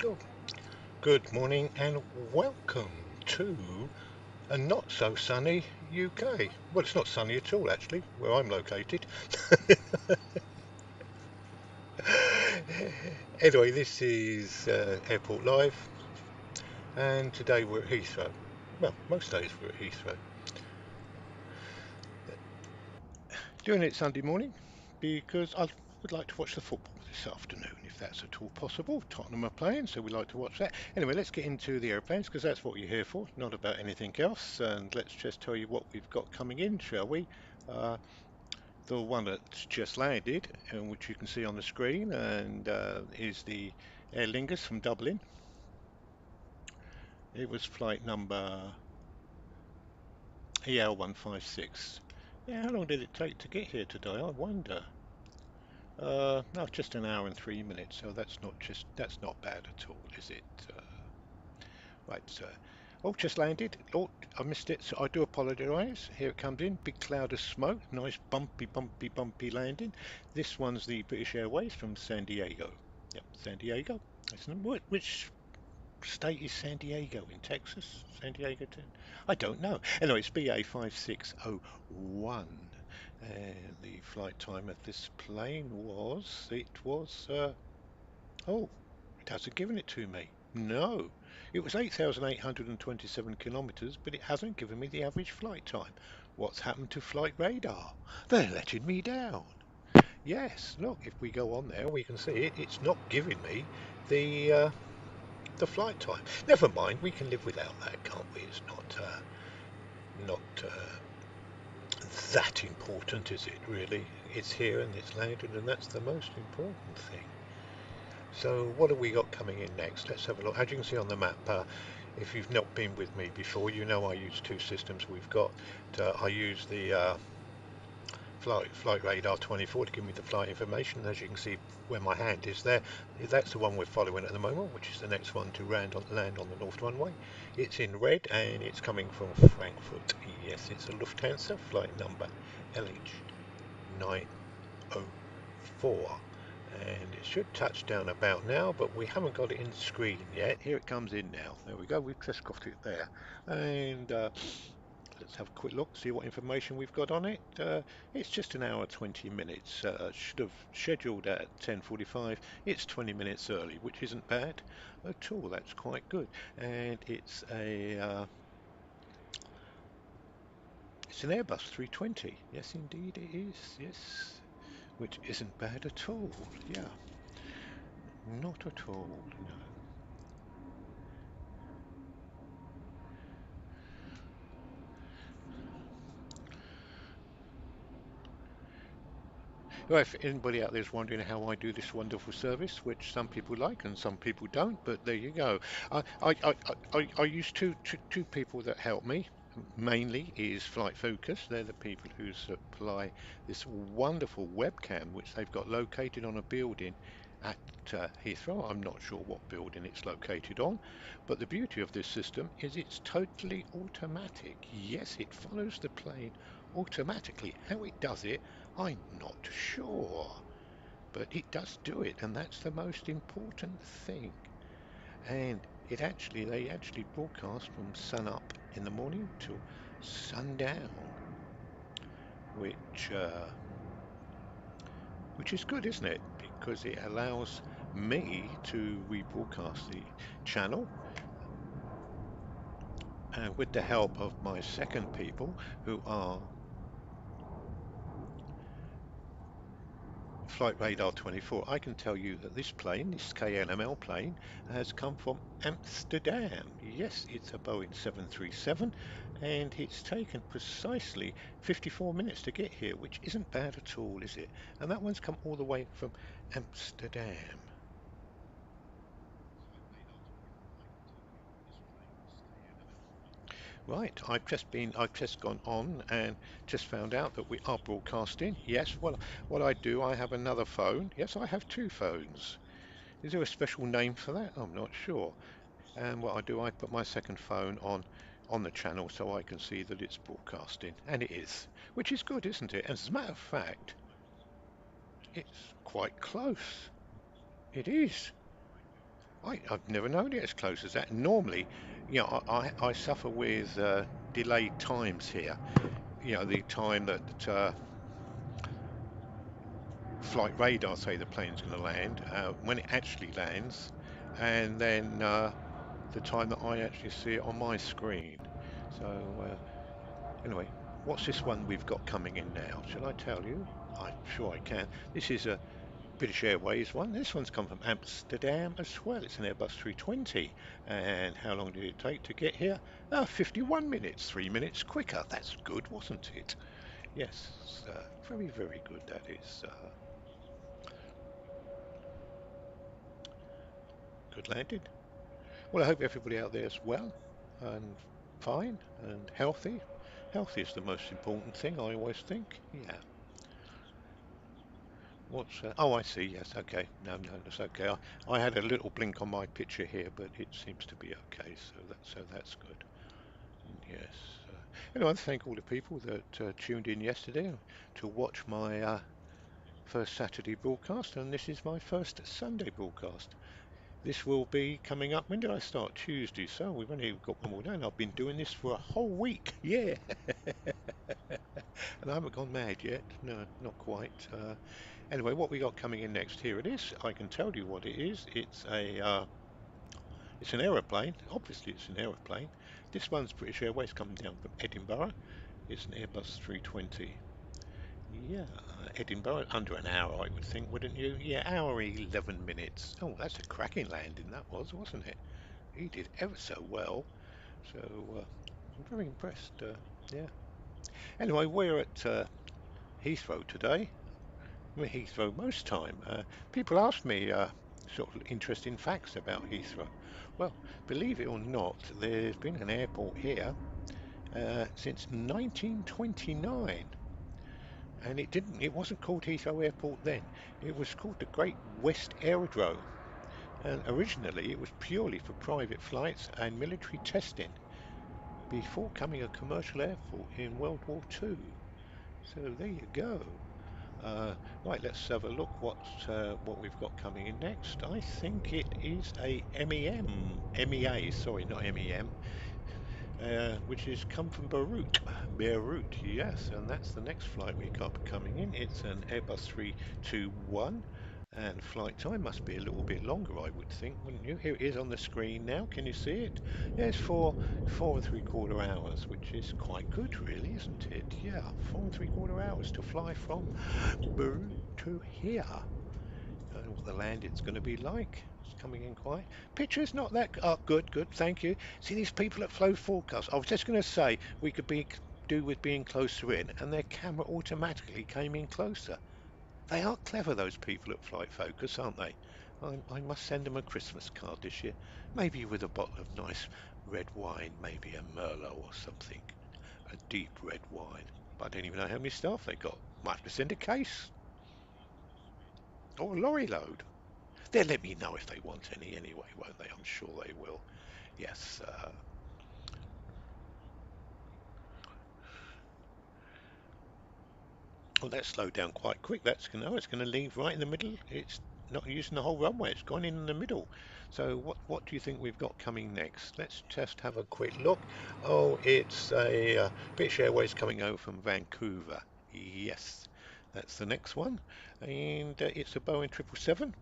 Oh, good morning and welcome to a not so sunny UK. Well, it's not sunny at all, actually, where I'm located. Anyway, this is Airport Live, and today we're at Heathrow. Well, most days we're at Heathrow. Doing it Sunday morning because I would like to watch the football this afternoon, if that's at all possible. Tottenham are playing, so we like to watch that. Anyway, let's get into the aeroplanes because that's what you're here for, not about anything else. And let's just tell you what we've got coming in, shall we? Uh, the one that's just landed, and which you can see on the screen, and is the Aer Lingus from Dublin. It was flight number EL156. Yeah, how long did it take to get here today? I wonder. No, just an hour and 3 minutes, so that's not bad at all, is it? Right, oh, just landed. Oh, I missed it, so I do apologise. Here it comes in, big cloud of smoke, nice bumpy landing. This one's the British Airways from San Diego. Yep, San Diego. Which state is San Diego in Texas? San Diego, I don't know. Anyway, it's BA 5601. And the flight time of this plane oh, it hasn't given it to me. No. It was 8,827 kilometres, but it hasn't given me the average flight time. What's happened to flight radar? They're letting me down. Yes, look, if we go on there, we can see it. It's not giving me the flight time. Never mind, we can live without that, can't we? It's not that important, is it really? It's here and it's landed, and that's the most important thing. So what have we got coming in next? Let's have a look. As you can see on the map, if you've not been with me before, you know I use two systems. I use the flight radar 24 to give me the flight information. As you can see where my hand is there, that's the one we're following at the moment, which is the next one to land on the north runway. It's in red and it's coming from Frankfurt. Yes, it's a Lufthansa flight number LH904. And it should touch down about now, but we haven't got it in the screen yet. Here it comes in now. There we go. We've just got it there. And let's have a quick look, see what information we've got on it. It's just an hour 20 minutes. Should have scheduled at 10:45. It's 20 minutes early, which isn't bad at all. That's quite good. And it's an Airbus 320. Yes, indeed it is. Yes, which isn't bad at all. Yeah, not at all. No. Well, if anybody out there is wondering how I do this wonderful service, which some people like and some people don't, but there you go. I use two people that help me. Mainly is Flight Focus. They're the people who supply this wonderful webcam, which they've got located on a building at Heathrow. I'm not sure what building it's located on, but the beauty of this system is it's totally automatic. Yes, it follows the plane automatically. How it does it, I'm not sure, but it does do it, and that's the most important thing. And they actually broadcast from sun up in the morning till sundown, which uh, which is good, isn't it? Because it allows me to rebroadcast the channel, and with the help of my second people, who are Flight Radar 24, I can tell you that this KNML plane, has come from Amsterdam. Yes, it's a Boeing 737, and it's taken precisely 54 minutes to get here, which isn't bad at all, is it? And that one's come all the way from Amsterdam. Right, I've just gone on and just found out that we are broadcasting. Yes, well, what I do, I have another phone. Yes, I have two phones. Is there a special name for that? I'm not sure. And what I do, I put my second phone on the channel so I can see that it's broadcasting, and it is, which is good, isn't it? As a matter of fact, it's quite close. It is. I've never known it as close as that. Normally, I suffer with delayed times here. The time that flight radar say the plane's going to land, when it actually lands, and then the time that I actually see it on my screen. So anyway, what's this one we've got coming in now? Shall I tell you? I'm sure I can. This is a British Airways one. This one's come from Amsterdam as well. It's an Airbus 320. And how long did it take to get here? 51 minutes, 3 minutes quicker. That's good, wasn't it? Yes, very, very good. That is good landing. Well, I hope everybody out there is well and fine and healthy. Healthy is the most important thing, I always think. Yeah. What's oh, I see. Yes, okay. No, no, that's okay. I had a little blink on my picture here, but it seems to be okay. So that's good. Yes. Anyway, I thank all the people that tuned in yesterday to watch my first Saturday broadcast, and this is my first Sunday broadcast. This will be coming up. When did I start? Tuesday. So we've only got one more day, and I've been doing this for a whole week. Yeah. And I haven't gone mad yet. No, not quite. Anyway, what we got coming in next? Here it is. I can tell you what it is. It's an aeroplane. Obviously, it's an aeroplane. This one's British Airways coming down from Edinburgh. It's an Airbus 320. Yeah, Edinburgh, under an hour, I would think, wouldn't you? Yeah, hour 11 minutes. Oh, that's a cracking landing, that was, wasn't it? He did ever so well. So, I'm very impressed. Yeah. Anyway, we're at Heathrow today. We're at Heathrow most time. People ask me sort of interesting facts about Heathrow. Well, believe it or not, there's been an airport here since 1929. And it wasn't called Heathrow Airport then. It was called the Great West Aerodrome. And originally it was purely for private flights and military testing before becoming a commercial airport in World War II. So there you go. Right, let's have a look what we've got coming in next. I think it is a MEA, sorry, not MEM, which has come from Beirut, yes, and that's the next flight we got coming in. It's an Airbus 321, and flight time must be a little bit longer, I would think, wouldn't you? Here it is on the screen now. Can you see it? Yes, for 4 and 3/4 hours, which is quite good, really, isn't it? Yeah, 4 and 3/4 hours to fly from Beirut to here. I don't know what the landing's going to be like. It's coming in quiet. Picture's not that. Oh, good, good. Thank you. See these people at Flow Forecast. I was just going to say we could do with being closer in, and their camera automatically came in closer. They are clever, those people at Flight Focus, aren't they? I must send them a Christmas card this year. Maybe with a bottle of nice red wine, maybe a Merlot or something. A deep red wine. But I don't even know how many staff they got. Might have to send a case or a lorry load. They'll let me know if they want any anyway, won't they? I'm sure they will. Yes. Well, that slowed down quite quick. It's going to leave right in the middle. It's not using the whole runway. It's gone in the middle. So what do you think we've got coming next? Let's just have a quick look. Oh, it's a British Airways coming over from Vancouver. Yes, that's the next one, and it's a Boeing 777.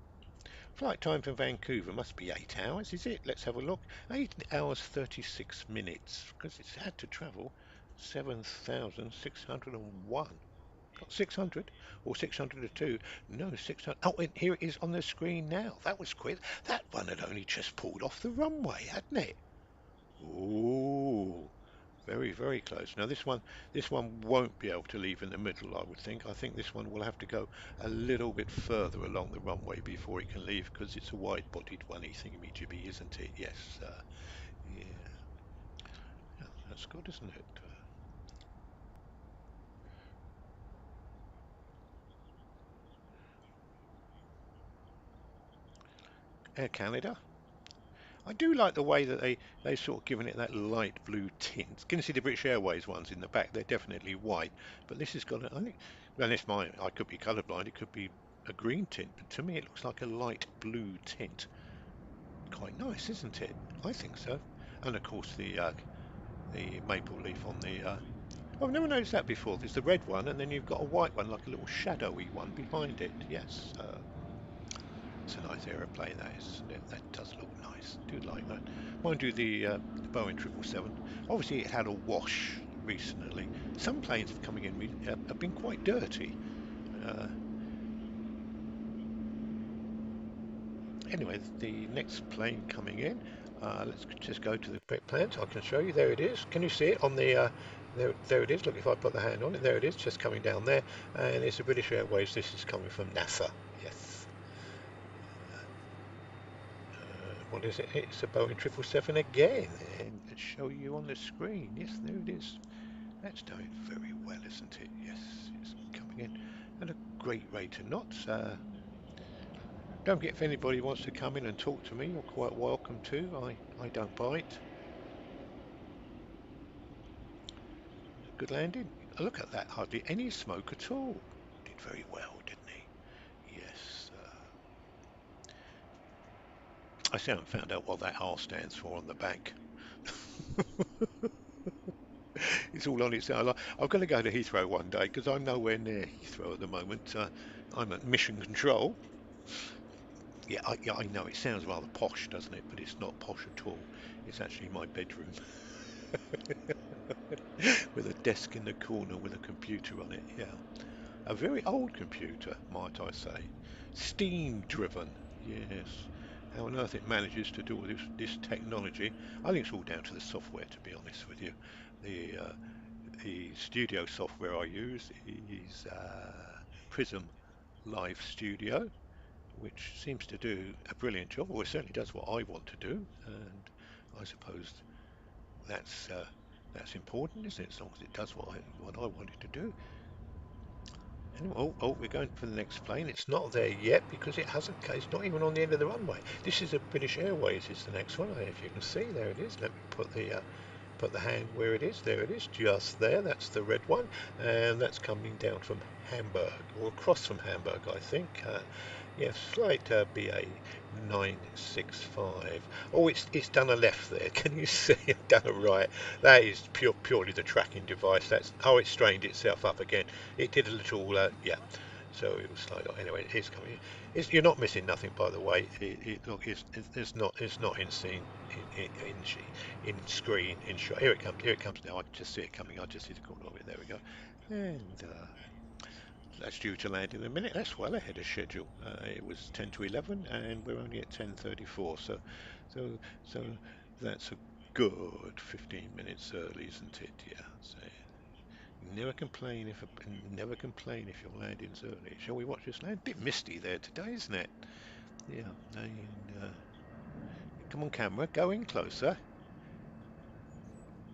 Flight time from Vancouver must be 8 hours, is it? Let's have a look. 8 hours 36 minutes, because it's had to travel 7,601. Got 600 or 602? No, 600. Oh, and here it is on the screen now. That was quick. That one had only just pulled off the runway, hadn't it? Ooh. Very, very close. Now this one won't be able to leave in the middle, I would think. I think this one will have to go a little bit further along the runway before it can leave because it's a wide-bodied one, thingy-jibby, isn't it? Yes. Yeah. Yeah, that's good, isn't it? Air Canada. I do like the way that they sort of given it that light blue tint. Can you see the British Airways ones in the back? They're definitely white, but this has got I think, well, this mine. I could be colourblind. It could be a green tint, but to me it looks like a light blue tint. Quite nice, isn't it? I think so. And of course the maple leaf on the. I've never noticed that before. There's the red one, and then you've got a white one, like a little shadowy one behind it. Yes, it's a nice aeroplane. That is, isn't it? That does look nice. Do like that. Mind you, the Boeing 777. Obviously, it had a wash recently. Some planes coming in have been quite dirty. Uh, anyway, the next plane coming in. Let's just go to the plans. I can show you. There it is. Can you see it on the? There it is. Look, if I put the hand on it, there it is, just coming down there. And it's a British Airways. This is coming from NASA. Yes. What is it? It's a Boeing 777 again. And let's show you on the screen. Yes, there it is. That's doing very well, isn't it? Yes, it's coming in at a great rate of knots. Don't forget, if anybody wants to come in and talk to me, you're quite welcome to. I don't bite. Good landing. Look at that, hardly any smoke at all. Did very well, didn't he? Yes. I still haven't found out what that R stands for on the back. It's all on its own. I've got to go to Heathrow one day because I'm nowhere near Heathrow at the moment. I'm at mission control. Yeah, I know it sounds rather posh, doesn't it? But it's not posh at all. It's actually my bedroom with a desk in the corner with a computer on it. Yeah. A very old computer, might I say. Steam driven. Yes. How on earth it manages to do all this technology. I think it's all down to the software, to be honest with you. The studio software I use is Prism Live Studio, which seems to do a brilliant job, or it certainly does what I want to do. And I suppose that's uh, that's important, isn't it? As long as it does what I want it to do. Anyway, we're going for the next plane. It's not there yet because it hasn't. It's not even on the end of the runway. This is a British Airways. Is the next one. If you can see, there it is. Let me put the hand where it is. There it is, just there. That's the red one, and that's coming down from Hamburg or across from Hamburg, I think. Yes, flight BA 965. Oh, it's done a left there. Can you see? I've done a right. That is purely the tracking device. That's it strained itself up again. It did a little yeah. So it was like anyway. It's coming. You're not missing nothing, by the way. Look, it's not in scene in screen in shot. Here it comes. Here it comes now. I just see it coming. I just see the corner of it. There we go. And that's due to land in a minute. That's well ahead of schedule. It was 10 to 11, and we're only at 10:34. So, so that's a good 15 minutes early, isn't it? Yeah. So never complain if your landing's early. Shall we watch this land? Bit misty there today, isn't it? Yeah. And come on, camera, go in closer.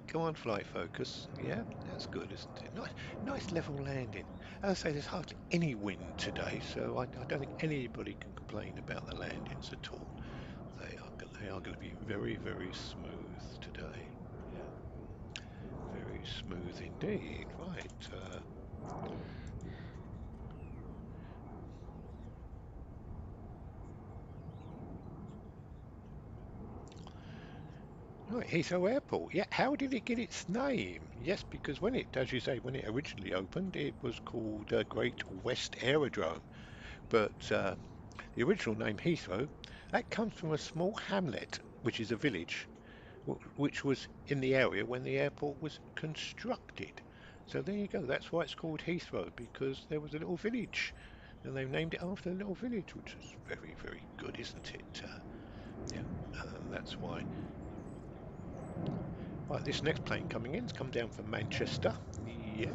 Come on, flight focus. Yeah, that's good, isn't it? Nice level landing. As I say, there's hardly any wind today, so I don't think anybody can complain about the landings at all. They are going to be very smooth today. Yeah, very smooth indeed. Right. Right, Heathrow Airport. Yeah, how did it get its name? Yes, because as you say, when it originally opened, it was called Great West Aerodrome. But the original name Heathrow, that comes from a small hamlet, which is a village, which was in the area when the airport was constructed. So there you go. That's why it's called Heathrow, because there was a little village, and they named it after a little village, which is very good, isn't it? Yeah, that's why. Right, this next plane coming in has come down from Manchester. Yeah,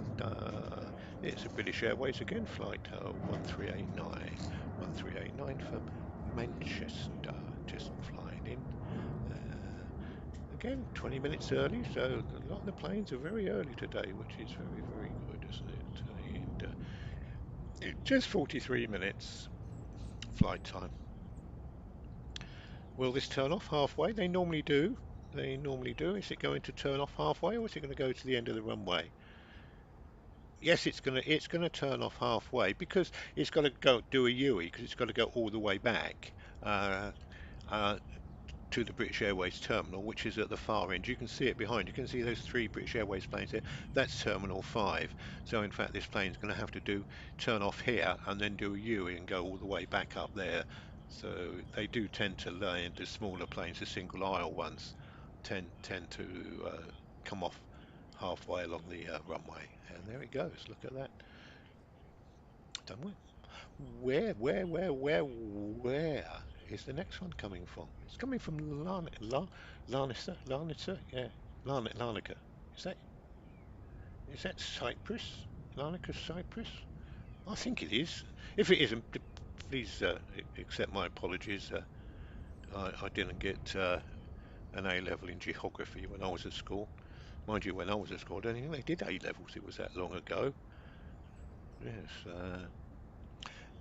it's a British Airways again, flight 1389. 1389 from Manchester, just flying in. Uh, Again, 20 minutes early, so a lot of the planes are very early today, which is very good, isn't it? And just 43 minutes flight time. Will this turn off halfway? They normally do. They normally do. Is it going to turn off halfway, or is it going to go to the end of the runway? Yes, it's gonna turn off halfway because it's got to go do a U because it's got to go all the way back uh, uh, to the British Airways terminal, which is at the far end. You can see it behind. You can see those three British Airways planes there. That's Terminal 5. So in fact, this plane's going to have to turn off here and then do a U and go all the way back up there. So they do tend to land the smaller planes, the single aisle ones, tend to come off halfway along the runway. And there it goes. Look at that. Done with. Where is the next one coming from? It's coming from Larnica, yeah, Larnica. Is that is that Cyprus? Larnica, Cyprus? I think it is. If it isn't, please accept my apologies. I didn't get an A level in geography when I was at school. Mind you, when I was at school, I don't think they did A levels. It was that long ago. Yes.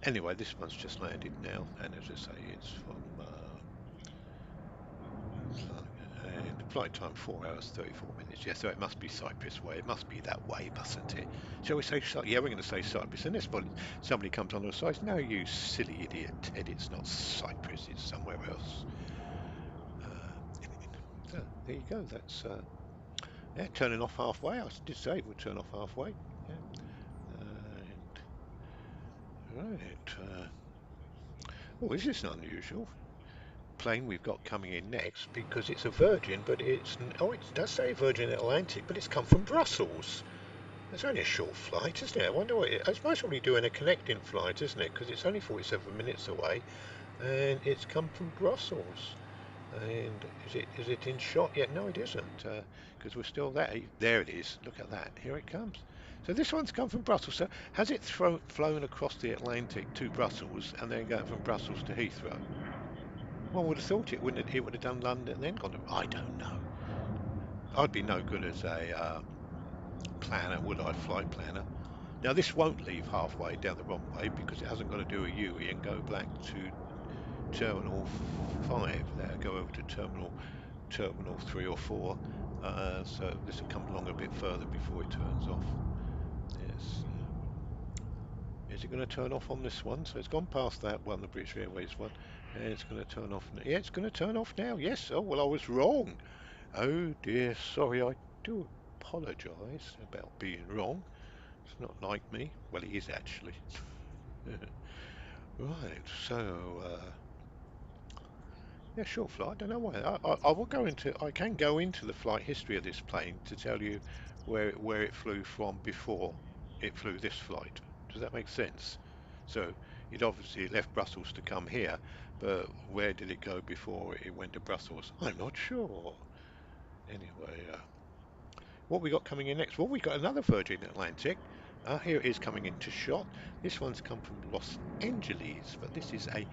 Anyway, this one's just landed now, and as I say, it's from and the flight time 4 hours 34 minutes. Yeah, so it must be Cyprus way. It must be that way, mustn't it? Shall we say? Yeah, we're going to say Cyprus. And this one, somebody comes on the side. No, you silly idiot, Ted. It's not Cyprus. It's somewhere else. So there you go. That's yeah, turning off halfway. I did say it would turn off halfway. Yeah. Right. Oh, this is unusual. Plane we've got coming in next because it's a Virgin, but it does say Virgin Atlantic, but it's come from Brussels. It's only a short flight, isn't it? I wonder what it's most probably doing a connecting flight, isn't it? Because it's only 47 minutes away, and it's come from Brussels. And is it in shot yet? No, it isn't, because we're still there. There it is. Look at that. Here it comes. So this one's come from Brussels. So has it flown across the Atlantic to Brussels and then going from Brussels to Heathrow? One would have thought it would have done London and then gone to. I don't know. I'd be no good as a planner, would I? Flight planner. Now this won't leave halfway down the wrong way because it hasn't got to do a UE and go back to Terminal 5 there. Go over to Terminal 3 or 4. So this will come along a bit further before it turns off. Yes. Is it going to turn off on this one? So it's gone past that one, the British Airways one. And it's going to turn off. Yeah, it's going to turn off now. Yes. Oh, well, I was wrong. Oh dear, sorry, I do apologise about being wrong. It's not like me. Well, it is actually. Right, so yeah, short flight. I don't know why. I will go into. I can go into the flight history of this plane to tell you where it flew from before it flew this flight. Does that make sense? So it obviously left Brussels to come here, but where did it go before it went to Brussels? I'm not sure. Anyway, what we got coming in next? Well, we got another Virgin Atlantic. Here it is coming into shot. This one's come from Los Angeles, but this is a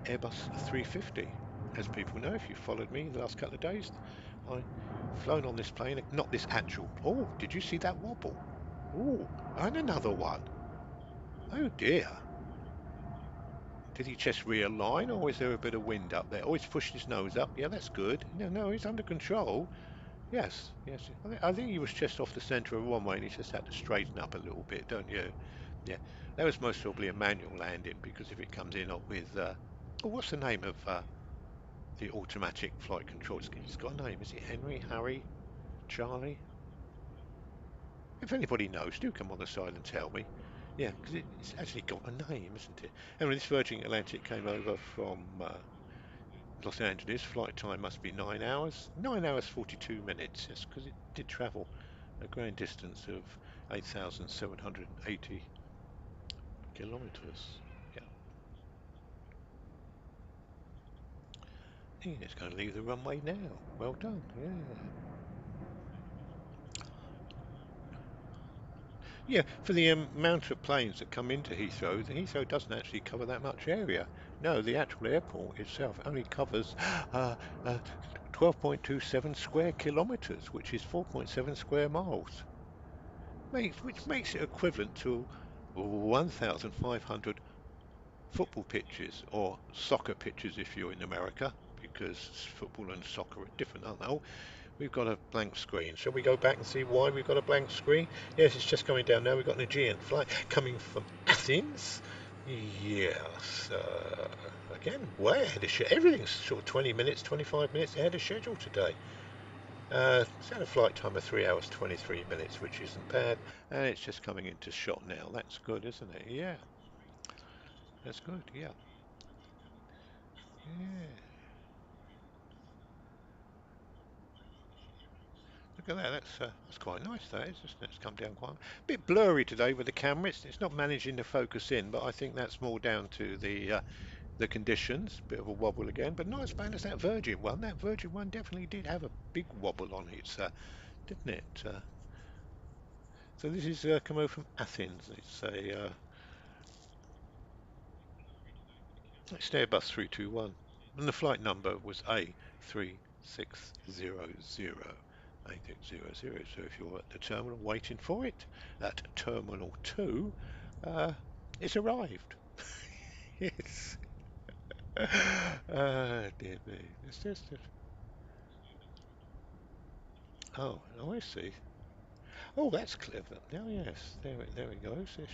Airbus 350. As people know, if you've followed me the last couple of days, I've flown on this plane. Not this actual. Oh, did you see that wobble? Oh, and another one. Oh dear. Did he just realign, or is there a bit of wind up there? Oh, he's pushed his nose up. Yeah, that's good. No, he's under control. Yes, yes. I think he was just off the centre of one way and he just had to straighten up a little bit, don't you? Yeah, that was most probably a manual landing because if it comes in with, oh, what's the name of the automatic flight control? It's got a name. Is it Henry, Harry, Charlie? If anybody knows, do come on the side and tell me. Yeah, because it's actually got a name, isn't it? Anyway, this Virgin Atlantic came over from Los Angeles. Flight time must be 9 hours. 9 hours 42 minutes. Yes, because it did travel a grand distance of 8,780 kilometers. Yeah. And it's going to leave the runway now. Well done. Yeah. Yeah, for the amount of planes that come into Heathrow, the Heathrow doesn't actually cover that much area. No, the actual airport itself only covers uh, uh, 12.27 square kilometres, which is 4.7 square miles, which makes it equivalent to 1,500 football pitches or soccer pitches if you're in America, because football and soccer are different, aren't they? Oh, we've got a blank screen. Shall we go back and see why we've got a blank screen? Yes, it's just coming down now. We've got an Aegean flight coming from Athens. Yes, again, way ahead of schedule. Everything's sort of 20 minutes, 25 minutes ahead of schedule today. It's had a flight time of 3 hours 23 minutes, which isn't bad. And it's just coming into shot now. That's good, isn't it? Yeah, that's good. Yeah, yeah. Look at that. That's quite nice. That is, isn't it? It's come down quite a bit blurry today with the camera. It's not managing to focus in, but I think that's more down to the conditions. Bit of a wobble again, but not as bad as that Virgin one. That Virgin one definitely did have a big wobble on it, didn't it? So this is come over from Athens. It's Airbus 321, and the flight number was A3600. A3600. So if you're at the terminal waiting for it, at Terminal 2, uh, it's arrived. Yes. Dear me. It's just. Oh, I see. Oh, that's clever. Now, yes, there it goes. Yes,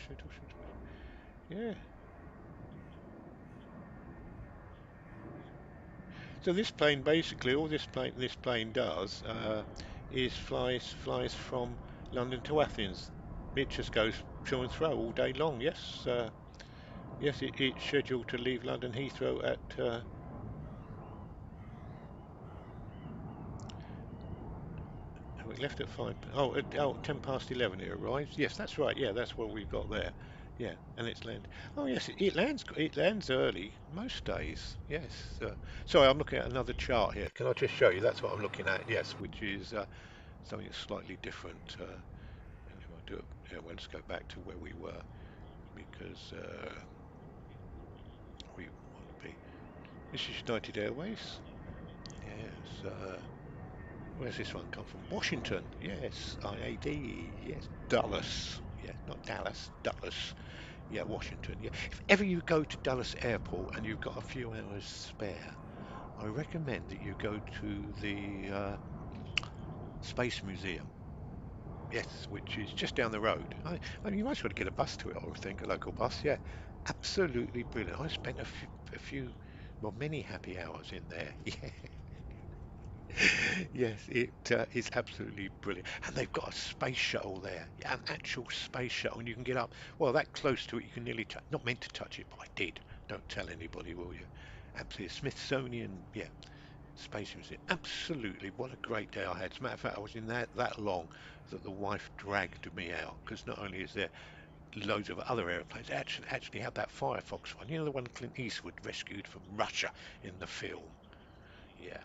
yeah. So this plane, basically, all this plane does is flies from London to Athens. It just goes to and fro all day long. Yes, yes, it's scheduled to leave London Heathrow at we left at five. Oh, 10 past 11 it arrives. Yes, that's right. Yeah, that's what we've got there. Yeah, and it's land. Oh yes, it lands. It lands early most days. Yes. Sorry, I'm looking at another chart here. Can I just show you? That's what I'm looking at. Yes, which is something slightly different. And if I do it, yeah, well, let's go back to where we were because we want to be. This is United Airways. Yes. Where's this one come from? Washington. Yes. IAD. Yes. Dulles. Yeah, not Dallas. Dulles. Yeah, Washington. Yeah. If ever you go to Dulles Airport and you've got a few hours spare, I recommend that you go to the Space Museum. Yes, which is just down the road. I mean, you might as well get a bus to it, I would think, a local bus. Yeah, absolutely brilliant. I spent well, many happy hours in there. Yeah, yes, it is absolutely brilliant. And they've got a space shuttle there, yeah, an actual space shuttle, and you can get up. Well, that close to it, you can nearly touch. Not meant to touch it, but I did. Don't tell anybody, will you? Absolutely, Smithsonian. Yeah, Space Museum. Absolutely. What a great day I had. As a matter of fact, I was in there that long that the wife dragged me out because not only is there loads of other airplanes, actually had that Firefox one. You know, the one Clint Eastwood rescued from Russia in the film. Yeah.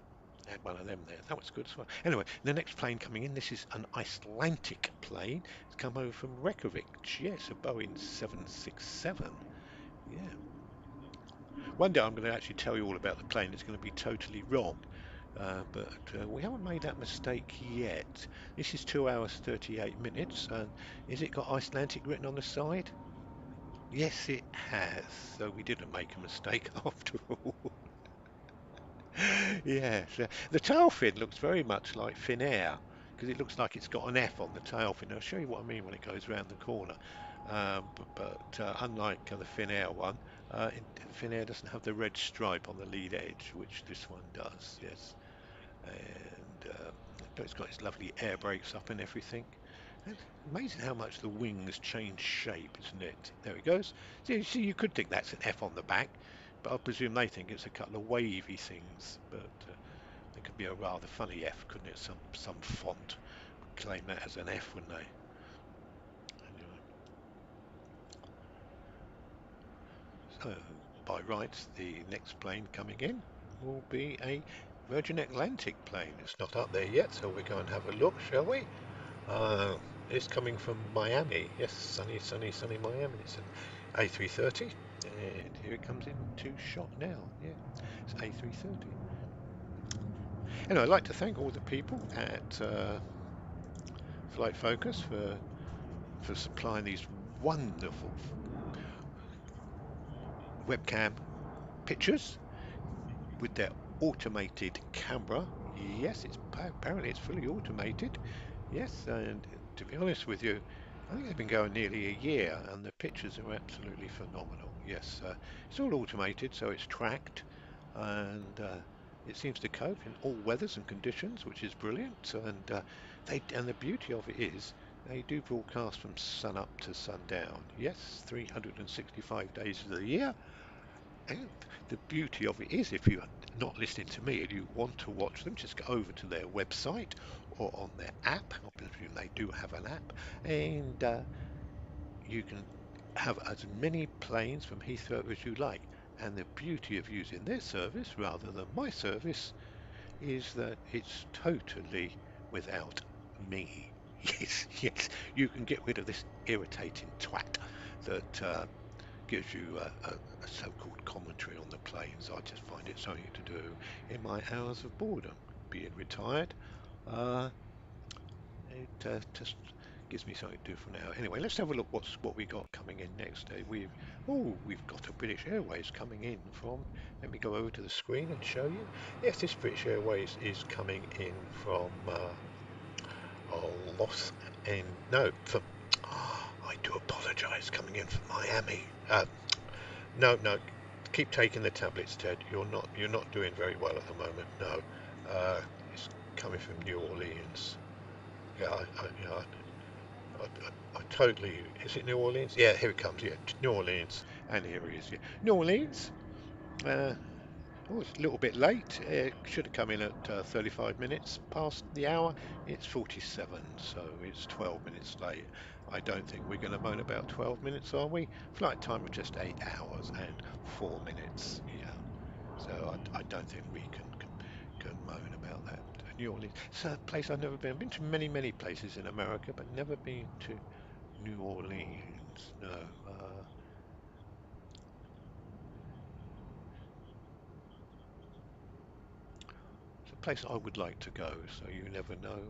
Had one of them there. That was good as well. Anyway, the next plane coming in, this is an Icelandic plane. It's come over from Reykjavik. Yes, a Boeing 767. Yeah. One day I'm going to actually tell you all about the plane. It's going to be totally wrong. But we haven't made that mistake yet. This is 2 hours 38 minutes. And is it got Icelandic written on the side? Yes, it has. So we didn't make a mistake after all. Yes. The tail fin looks very much like Finnair because it looks like it's got an F on the tail fin. I'll show you what I mean when it goes round the corner. But unlike the Finnair one, Finnair doesn't have the red stripe on the lead edge, which this one does. Yes. And it's got its lovely air brakes up and everything. And amazing how much the wings change shape, isn't it? There it goes. See, you could think that's an F on the back, but I presume they think it's a couple of wavy things. But it could be a rather funny F, couldn't it? Some font would claim that as an F, wouldn't they? Anyway, so by rights, the next plane coming in will be a Virgin Atlantic plane. It's not up there yet, so we'll go and have a look, shall we? Uh, it's coming from Miami. Yes, sunny, sunny, sunny Miami. It's an A330. And here it comes into shot now. Yeah, it's A330. Anyway, I'd like to thank all the people at Flight Focus for supplying these wonderful webcam pictures with their automated camera. Yes, apparently it's fully automated. Yes, and to be honest with you, I think they've been going nearly a year, and the pictures are absolutely phenomenal. Yes, it's all automated, so it's tracked, and it seems to cope in all weathers and conditions, which is brilliant. And the beauty of it is they do broadcast from sun up to sundown. Yes, 365 days of the year. And the beauty of it is, if you're not listening to me and you want to watch them, just go over to their website or on their app. I presume they do have an app, and you can have as many planes from Heathrow as you like. And the beauty of using their service rather than my service is that it's totally without me. Yes, yes, you can get rid of this irritating twat that gives you a so-called commentary on the planes. I just find it something to do in my hours of boredom. Being retired, uh, it just gives me something to do for now. Anyway, let's have a look what we got coming in next. We've got a British Airways coming in from. Let me go over to the screen and show you. Yes, this British Airways is coming in from Los and no, from. I do apologise. Coming in from Miami. No, no. Keep taking the tablets, Ted. You're not doing very well at the moment. No, it's coming from New Orleans. Yeah, I totally. Is it New Orleans? Yeah, here it comes. Yeah, New Orleans, and here he is. Yeah, New Orleans. Uh, oh, it's a little bit late. It should have come in at 35 minutes past the hour. It's 47, so it's 12 minutes late. I don't think we're going to moan about 12 minutes, are we? Flight time of just 8 hours and 4 minutes. Yeah. So I don't think we can moan about that. New Orleans, it's a place I've never been. I've been to many, many places in America, but never been to New Orleans. No, it's a place I would like to go. So you never know.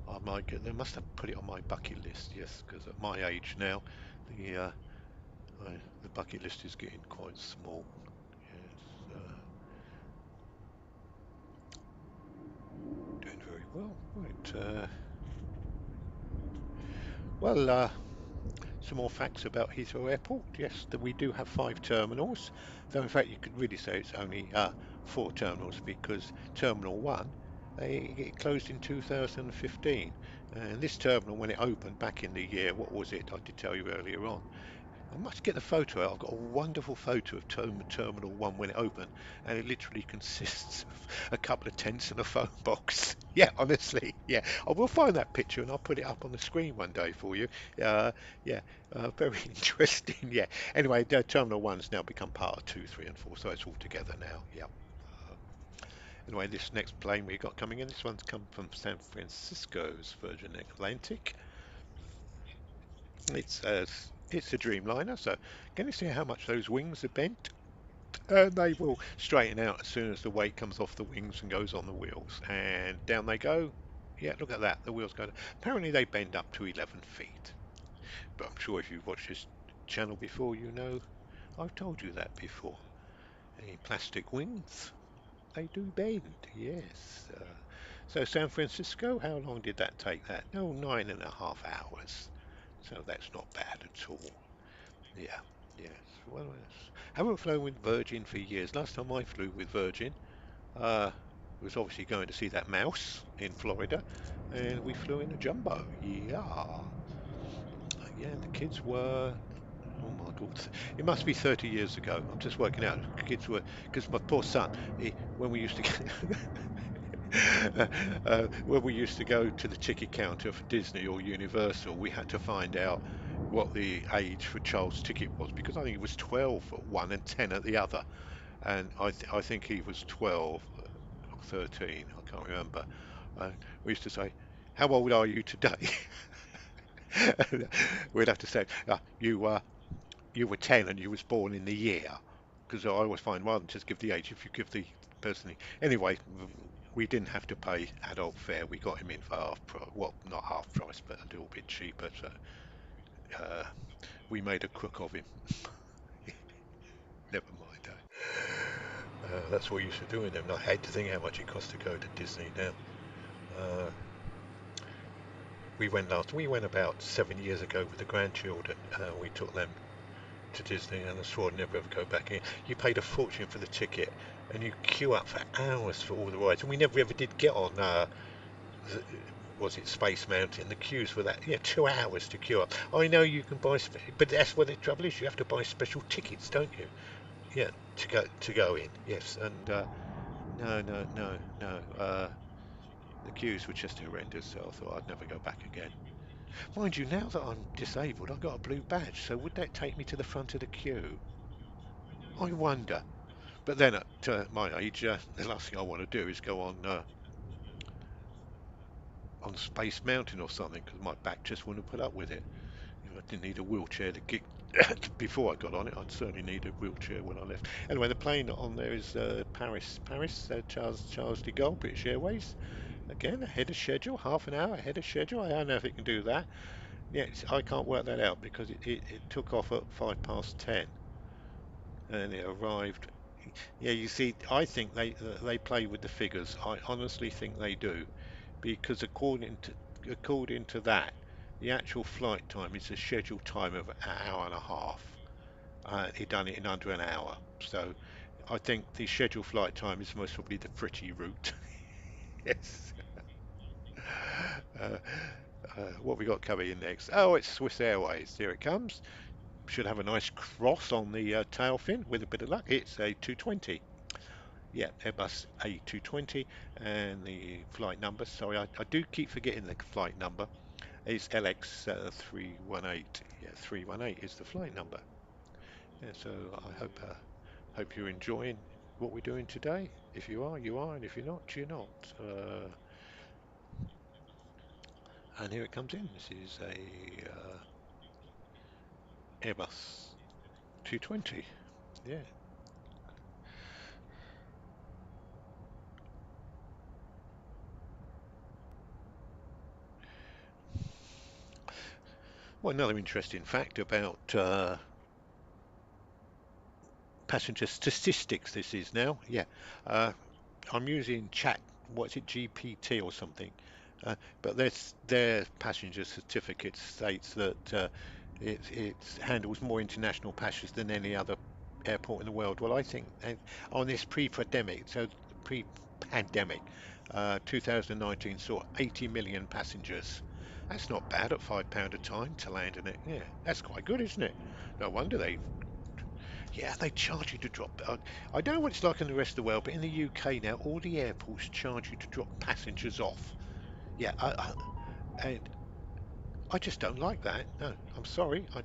I might get. They must have put it on my bucket list. Yes, because at my age now, the uh, the bucket list is getting quite small. Yes, doing very well. Right. Well, some more facts about Heathrow Airport. Yes, that we do have 5 terminals, though in fact you could really say it's only 4 terminals because Terminal 1 it closed in 2015. And this terminal, when it opened back in the year, what was it? I did tell you earlier on. I must get the photo out. I've got a wonderful photo of Terminal 1 when it opened, and it literally consists of a couple of tents and a phone box. Yeah, honestly, yeah. I will find that picture and I'll put it up on the screen one day for you. Yeah, very interesting. Yeah. Anyway, Terminal 1's now become part of 2, 3, and 4, so it's all together now. Yeah. Uh, anyway, this next plane we got coming in, this one's come from San Francisco's Virgin Atlantic. It's a Dreamliner, so can you see how much those wings are bent? And they will straighten out as soon as the weight comes off the wings and goes on the wheels. And down they go. Yeah, look at that. The wheels go down. Apparently they bend up to 11 feet. But I'm sure if you've watched this channel before, you know I've told you that before. The plastic wings, they do bend, yes. So San Francisco, how long did that take that? Oh, 9.5 hours. So that's not bad at all. Yeah, yes. Well, yes. Haven't flown with Virgin for years. Last time I flew with Virgin, uh, was obviously going to see that mouse in Florida, and we flew in a jumbo. Yeah, yeah. The kids were. Oh my God, it must be 30 years ago. I'm just working out. Kids were because my poor son, when we used to when we used to go to the ticket counter for Disney or Universal, we had to find out what the age for Charles' ticket was because I think it was 12 at one and 10 at the other, and I think he was 12 or 13. I can't remember. We used to say, "How old are you today?" We'd have to say, you were 10 and you was born in the year," because I always find rather than just give the age, if you give the person. Anyway, we didn't have to pay adult fare. We got him in for half price. Well, not half price, but a little bit cheaper. So uh, we made a crook of him. Never mind. That's what you should do with them. I hate to think how much it costs to go to Disney now. Uh, we went about 7 years ago with the grandchildren. We took them to Disney, and I swore I'd never ever go back in. You paid a fortune for the ticket, and you queue up for hours for all the rides, and we never ever did get on. Was it Space Mountain? The queues were that, yeah, 2 hours to queue up. I know you can buy, but that's what the trouble is. You have to buy special tickets, don't you? Yeah, to go in. Yes, and no, no, no, no. The queues were just horrendous, so I thought I'd never go back again. Mind you, now that I'm disabled, I've got a blue badge, so would that take me to the front of the queue? I wonder. But then at my age, the last thing I want to do is go on Space Mountain or something because my back just wouldn't put up with it. You know, I didn't need a wheelchair to get before I got on it. I'd certainly need a wheelchair when I left. Anyway, the plane on there is Paris, Charles de Gaulle, British Airways. Again, ahead of schedule, half an hour ahead of schedule. I don't know if it can do that. Yeah, I can't work that out because it took off at 10:05 and it arrived. Yeah, you see, I think they play with the figures. I honestly think they do because according to that, the actual flight time is a scheduled time of an hour and a half. He done it in under an hour. So I think the scheduled flight time is most probably the pretty route. Yes. Uh, what we got coming in next? Oh, it's Swiss Airways. Here it comes. Should have a nice cross on the tail fin with a bit of luck. It's a 220. Yeah, Airbus A220, and the flight number. Sorry, I do keep forgetting the flight number. It's LX318. Yeah, 318 is the flight number. Yeah, so I hope you're enjoying what we're doing today. If you are, you are, and if you're not, you're not. And here it comes in. This is a Airbus 220. Yeah. Well, another interesting fact about passenger statistics. This is now. Yeah. Uh, I'm using chat, what's it, GPT or something, but their passenger certificate states that it handles more international passengers than any other airport in the world. Well, I think on this pre-pandemic, 2019 saw 80 million passengers. That's not bad at £5 a time to land in it. Yeah, that's quite good, isn't it? No wonder they charge you to drop. I don't know what it's like in the rest of the world, but in the UK now, all the airports charge you to drop passengers off. Yeah, and I just don't like that. No, I'm sorry. I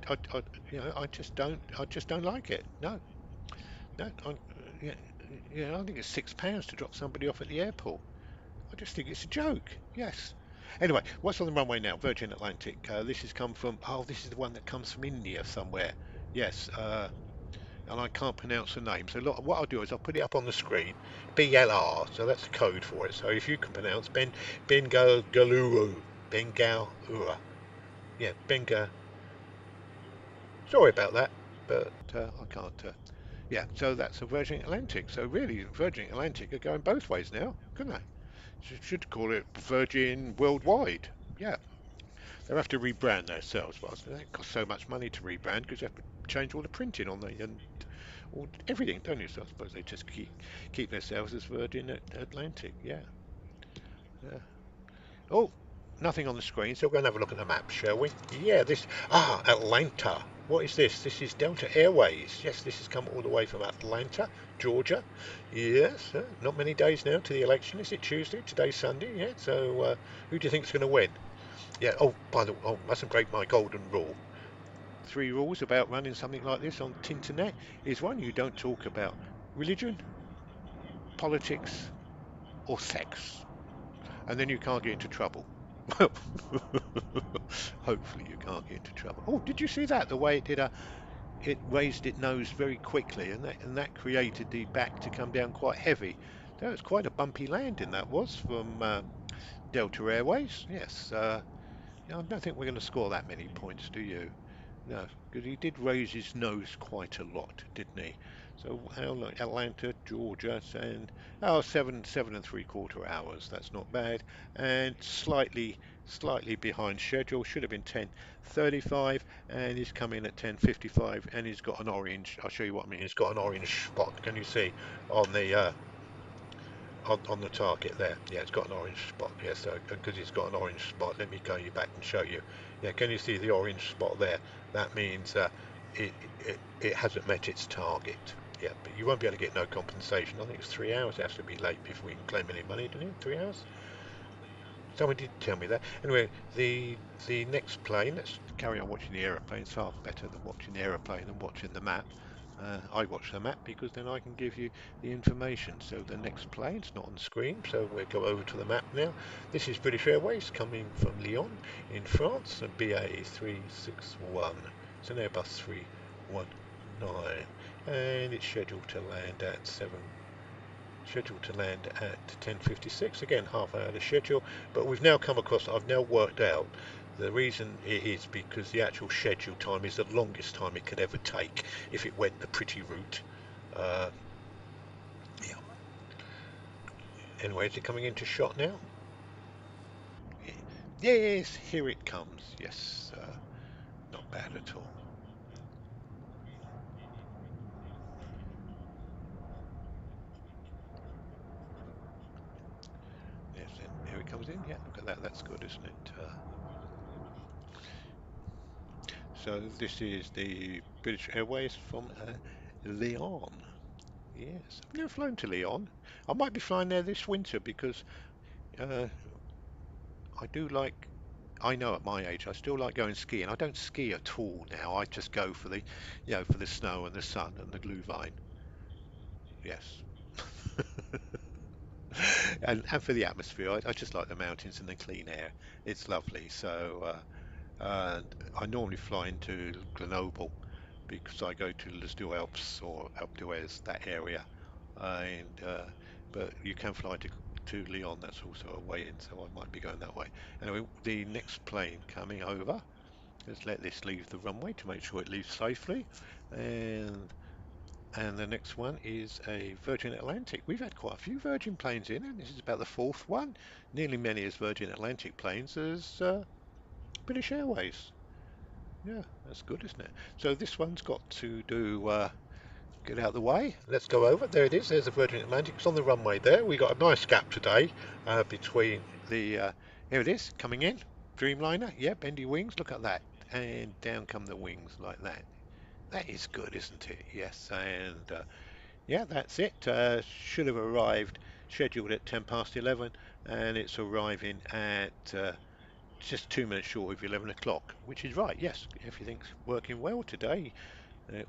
just don't like it. No, no. Yeah, yeah. I think it's £6 to drop somebody off at the airport. I just think it's a joke. Yes. Anyway, what's on the runway now? Virgin Atlantic. This has come from. Oh, this is the one that comes from India somewhere. Yes. And I can't pronounce the name. So look, what I'll do is I'll put it up on the screen. BLR, so that's the code for it. So if you can pronounce Bengaluru, Bengaluru, yeah, Benga. Sorry about that, but I can't. Yeah, so that's a Virgin Atlantic. So really, Virgin Atlantic are going both ways now, couldn't they? Should call it Virgin Worldwide. Yeah, they'll have to rebrand themselves, but it costs so much money to rebrand because you have to change all the printing on the and or everything, don't you? So I suppose they just keep themselves as Virgin Atlantic. Yeah, yeah. Oh, nothing on the screen, so we're going to have a look at the map, shall we? Yeah, Atlanta. What is this? This is Delta Airways. Yes, this has come all the way from Atlanta, Georgia. Yes, not many days now to the election. Is it Tuesday? Today's Sunday. Yeah. So, who do you think is going to win? Yeah. Oh, mustn't break my golden rule. Three rules about running something like this on Tinternet is one, you don't talk about religion, politics, or sex, and then you can't get into trouble. Well, hopefully you can't get into trouble. Oh, did you see that? The way it raised its nose very quickly, and that created the back to come down quite heavy. That was quite a bumpy landing. That was from Delta Airways. Yes. Yeah, I don't think we're going to score that many points, do you? No, because he did raise his nose quite a lot, didn't he? So Atlanta, Georgia, and 7 and 3/4 hours. That's not bad, and slightly slightly behind schedule. Should have been 10:35, and he's come in at 10:55, and he's got an orange. I'll show you what I mean. He's got an orange spot. Can you see on the target there? Yeah, it's got an orange spot. Yeah, so because it's got an orange spot, let me go you back and show you. Yeah, can you see the orange spot there? That means it, it hasn't met its target. Yeah, but you won't be able to get no compensation. I think it's 3 hours. It has to be late before you can claim any money, didn't it? 3 hours? Someone did tell me that. Anyway, the next plane. Let's carry on watching the aeroplane. It's far better than watching the aeroplane and watching the map. I watch the map because then I can give you the information. So the next plane's not on screen, so we'll go over to the map now. This is British Airways coming from Lyon in France, a BA 361. It's an Airbus 319, and it's scheduled to land at 10:56. Again, half hour of schedule, but we've now come across. I've now worked out the reason it is because the actual schedule time is the longest time it could ever take if it went the pretty route. Uh, yeah. Anyway, is it coming into shot now? Yes, here it comes. Yes, not bad at all. Yes, and here it comes in. Yeah, look at that. That's good, isn't it? So this is the British Airways from Lyon. Yes, I've never flown to Lyon. I might be flying there this winter because uh, I do like. I know at my age I still like going skiing. I don't ski at all now. I just go for for the snow and the sun and the glühwein. Yes, and for the atmosphere, I just like the mountains and the clean air. It's lovely. So and I normally fly into Grenoble because I go to Les Deux Alpes or Alpe d'Huez, that area, and but you can fly to Lyon. That's also a way in, so I might be going that way. Anyway, the next plane coming over. Let's let this leave the runway to make sure it leaves safely, and the next one is a Virgin Atlantic. We've had quite a few Virgin planes in, and this is about the fourth one. Nearly many as Virgin Atlantic planes as British Airways. Yeah, that's good, isn't it? So this one's got to do get out of the way. Let's go over. There it is. There's the Virgin Atlantic. It's on the runway there. We got a nice gap today between the. Here it is, coming in. Dreamliner. Yeah, bendy wings. Look at that. And down come the wings like that. That is good, isn't it? Yes. And yeah, that's it. Should have arrived scheduled at 10 past 11, and it's arriving at just 2 minutes short of 11 o'clock, which is right. Yes, everything's working well today.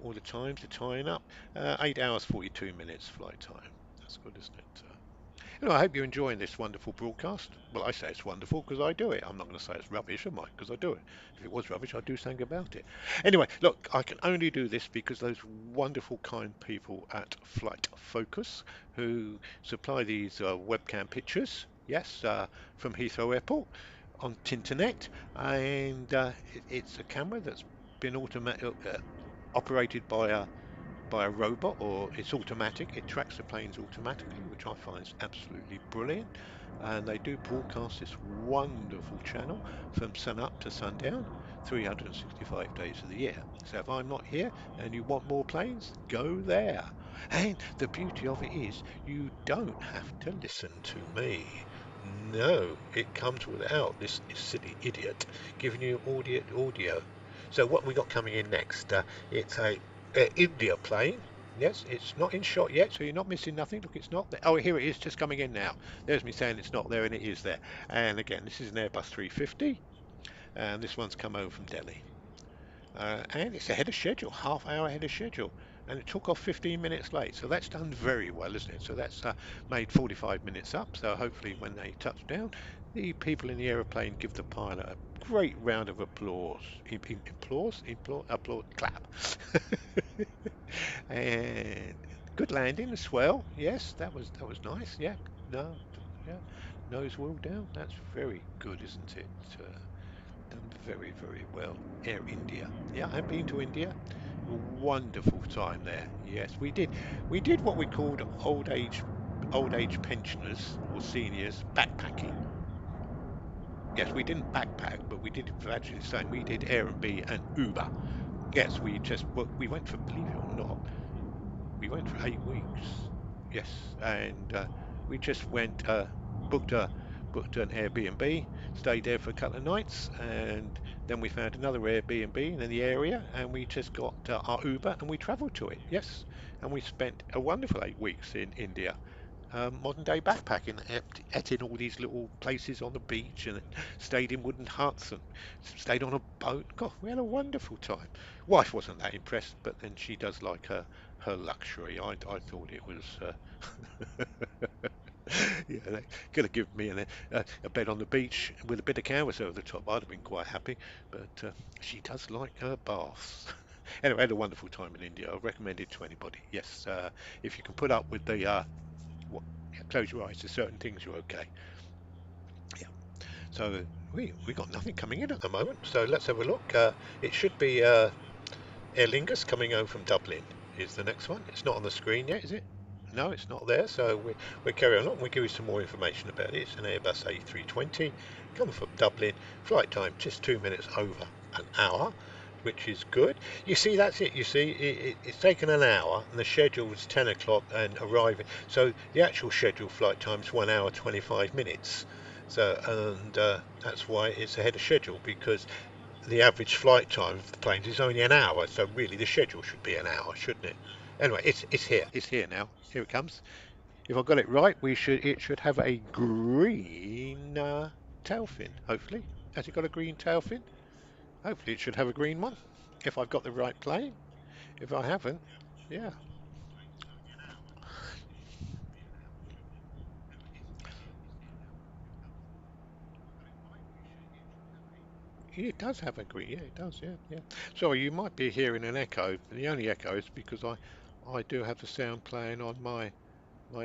All the times are tying up. 8 hours 42 minutes flight time. That's good, isn't it? Anyway, I hope you're enjoying this wonderful broadcast. Well, I say it's wonderful because I do it. I'm not going to say it's rubbish, am I? Because I do it. If it was rubbish, I'd do something about it. Anyway, look, I can only do this because those wonderful, kind people at Flight Focus who supply these webcam pictures, yes, from Heathrow Airport on Tinternet, and it's a camera that's been operated by a robot, or it's automatic. It tracks the planes automatically, which I find is absolutely brilliant. And they do broadcast this wonderful channel from sun up to sundown, 365 days of the year. So if I'm not here and you want more planes, go there. And the beauty of it is you don't have to listen to me. No, it comes without this silly idiot giving you audio. So what we got coming in next? It's a India plane. Yes, it's not in shot yet, so you're not missing nothing. Look, it's not there. Oh, here it is, just coming in now. There's me saying it's not there, and it is there. And again, this is an Airbus 350, and this one's come over from Delhi. And it's ahead of schedule, half hour ahead of schedule. And it took off 15 minutes late, so that's done very well, isn't it? So that's made 45 minutes up. So hopefully, when they touch down, the people in the aeroplane give the pilot a great round of applause. Applause, clap. And good landing as well. Yes, that was nice. Yeah, no, yeah, nose wheel down. That's very good, isn't it? Done very, very well. Air India. Yeah, I've been to India. A wonderful time there. Yes, we did. We did what we called old age pensioners or seniors backpacking. Yes, we didn't backpack, but we did actually the same. We did Airbnb and Uber. Yes, we went for, believe it or not, we went for 8 weeks. Yes, and we just went booked a booked an Airbnb, stayed there for a couple of nights, and then we found another Airbnb in the area, and we just got our Uber and we travelled to it. Yes, and we spent a wonderful 8 weeks in India. Modern day backpacking, ate in all these little places on the beach and stayed in wooden huts and stayed on a boat. God, we had a wonderful time. Wife wasn't that impressed, but then she does like her luxury. I thought it was, yeah, they could have given me a bed on the beach with a bit of canvas over the top. I'd have been quite happy, but she does like her baths. Anyway, I had a wonderful time in India. I recommend it to anybody. Yes, if you can put up with the what, yeah, close your eyes to certain things, you're okay. Yeah. So we got nothing coming in at the moment. So let's have a look. It should be Aer Lingus coming home from Dublin is the next one. It's not on the screen yet, is it? No, it's not there. So we carry on. We'll give you some more information about it. It's an Airbus A320 coming from Dublin. Flight time just 2 minutes over an hour, which is good. You see, that's it. You see, it's taken an hour, and the schedule was 10 o'clock and arriving. So the actual scheduled flight time is 1 hour 25 minutes. So and that's why it's ahead of schedule because the average flight time of the planes is only an hour, so really the schedule should be an hour, shouldn't it? Anyway, it's here. It's here now. Here it comes. If I got it right, we should it should have a green tail fin. Hopefully, has it got a green tail fin? Hopefully, it should have a green one. If I've got the right plane. If I haven't, yeah, it does have a green. Yeah, it does. Yeah, yeah. Sorry, you might be hearing an echo. The only echo is because I do have the sound playing on my